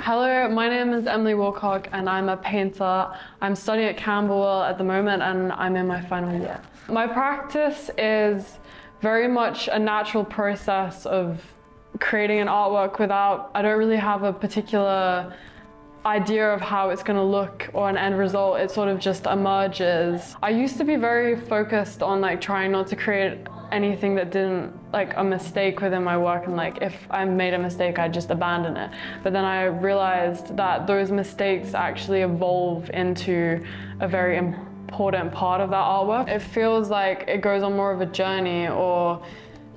Hello, my name is Emily Wilcock and I'm a painter. I'm studying at Camberwell at the moment and I'm in my final year. My practice is very much a natural process of creating an artwork I don't really have a particular idea of how it's going to look or an end result. It sort of just emerges. I used to be very focused on trying not to create anything that didn't a mistake within my work, and if I made a mistake I'd just abandon it. But then I realized that those mistakes actually evolve into a very important part of that artwork. It feels like it goes on more of a journey, or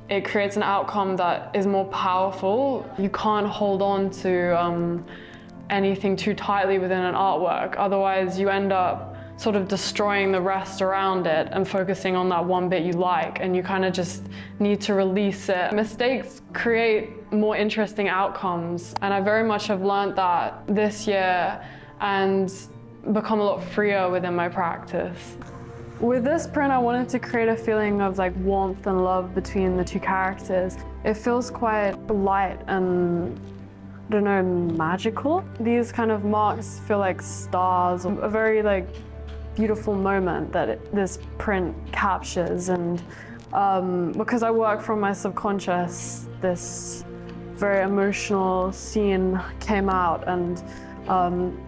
it creates an outcome that is more powerful. You can't hold on to anything too tightly within an artwork, otherwise you end up sort of destroying the rest around it and focusing on that one bit you like, and you kind of just need to release it. Mistakes create more interesting outcomes, and I very much have learned that this year and become a lot freer within my practice. With this print, I wanted to create a feeling of warmth and love between the two characters. It feels quite light and, I don't know, magical. These kind of marks feel like stars, a very beautiful moment that this print captures. And because I work from my subconscious, this very emotional scene came out, and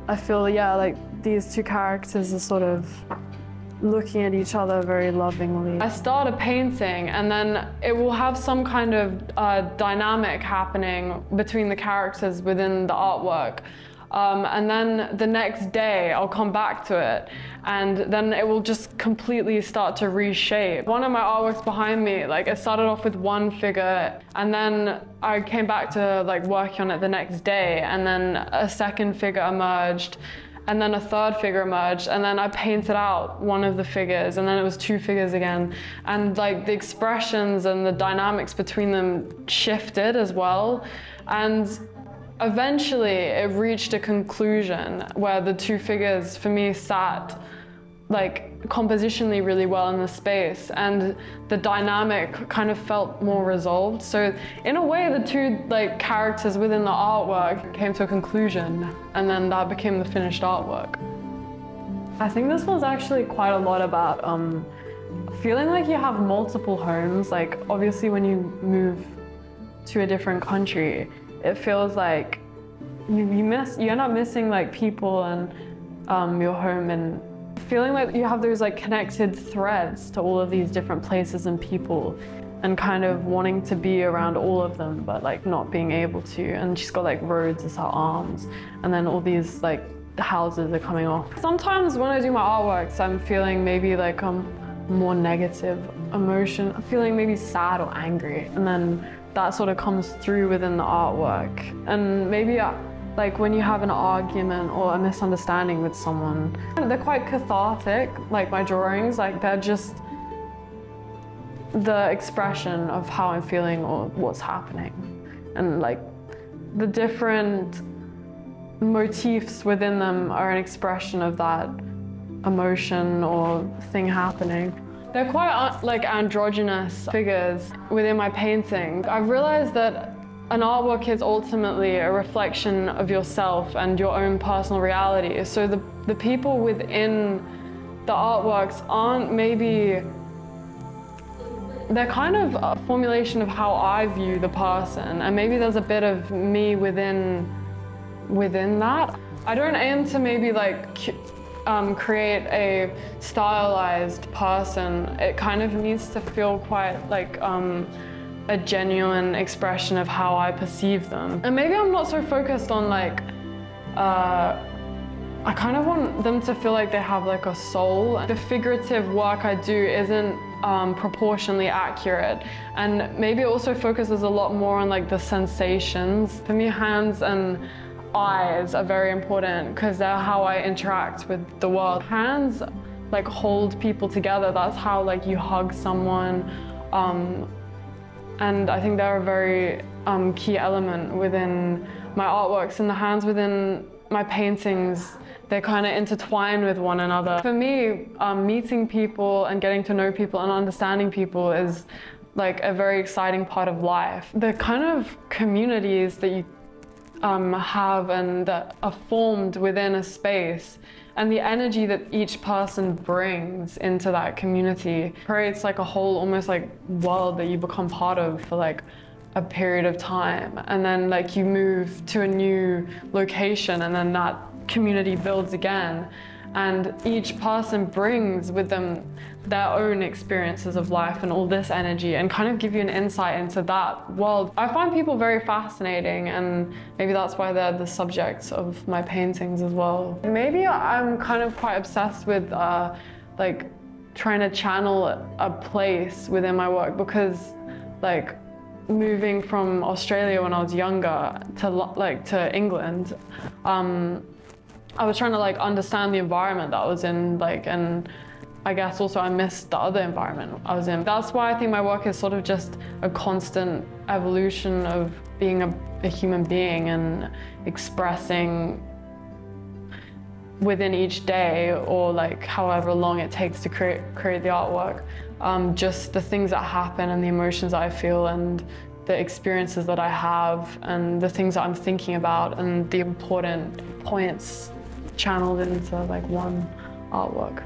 I feel, yeah, these two characters are sort of looking at each other very lovingly. I start a painting and then it will have some kind of dynamic happening between the characters within the artwork. And then the next day I'll come back to it and then it will just completely start to reshape. One of my artworks behind me, it started off with one figure and then I came back to working on it the next day, and then a second figure emerged, and then a third figure emerged, and then I painted out one of the figures, and then it was two figures again. And the expressions and the dynamics between them shifted as well. And eventually it reached a conclusion where the two figures for me sat compositionally really well in the space, and the dynamic kind of felt more resolved. So in a way the two characters within the artwork came to a conclusion, and then that became the finished artwork. I think this was actually quite a lot about feeling like you have multiple homes. Obviously when you move to a different country, it feels like you end up missing people and your home, and feeling like you have those connected threads to all of these different places and people, and kind of wanting to be around all of them but not being able to. And she's got roads as her arms, and then all these houses are coming off. Sometimes when I do my artworks I'm feeling maybe more negative emotion. I'm feeling maybe sad or angry, and then that sort of comes through within the artwork. And maybe when you have an argument or a misunderstanding with someone, they're quite cathartic, my drawings. They're just the expression of how I'm feeling or what's happening. And the different motifs within them are an expression of that emotion or thing happening. They're quite androgynous figures within my painting. I've realized that an artwork is ultimately a reflection of yourself and your own personal reality. So the people within the artworks aren't maybe, they're kind of a formulation of how I view the person, and maybe there's a bit of me within that. I don't aim to maybe create a stylized person. It kind of needs to feel quite a genuine expression of how I perceive them. And maybe I'm not so focused on I kind of want them to feel like they have a soul. The figurative work I do isn't proportionally accurate, and maybe it also focuses a lot more on the sensations. For me, hands and eyes are very important because they're how I interact with the world. Hands hold people together. That's how you hug someone. And I think they're a very key element within my artworks, and the hands within my paintings, they kind of intertwine with one another. For me, meeting people and getting to know people and understanding people is a very exciting part of life. The kind of communities that you have and that are formed within a space, and the energy that each person brings into that community creates like a whole almost like world that you become part of for like a period of time. And then like you move to a new location and then that community builds again. And each person brings with them their own experiences of life and all this energy and kind of give you an insight into that world. I find people very fascinating, and maybe that's why they're the subjects of my paintings as well. Maybe I'm kind of quite obsessed with like trying to channel a place within my work, because like moving from Australia when I was younger to England, I was trying to like understand the environment that I was in, like, and I guess also I missed the other environment I was in. That's why I think my work is sort of just a constant evolution of being a human being and expressing within each day, or like however long it takes to create the artwork, just the things that happen and the emotions that I feel and the experiences that I have and the things that I'm thinking about and the important points channeled into like one artwork.